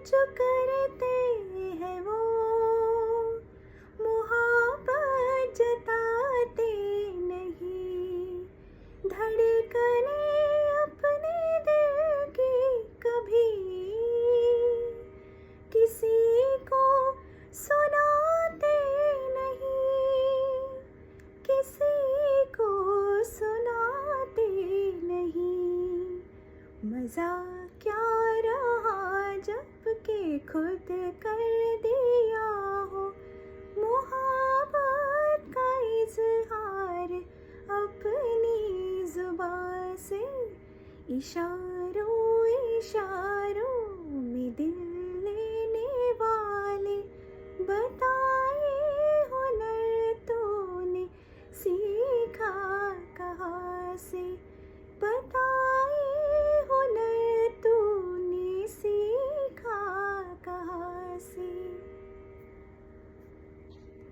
जो करते हैं वो मुहब्बत जताते नहीं। धड़कने अपने दिल की कभी किसी को सुनाते नहीं, किसी को सुनाते नहीं। मज़ा क्या रहा जब के खुद कर दिया हो मुहब्बत का इज़हार अपनी ज़ुबान से। इशारों इशारों में दिल लेने वाले बता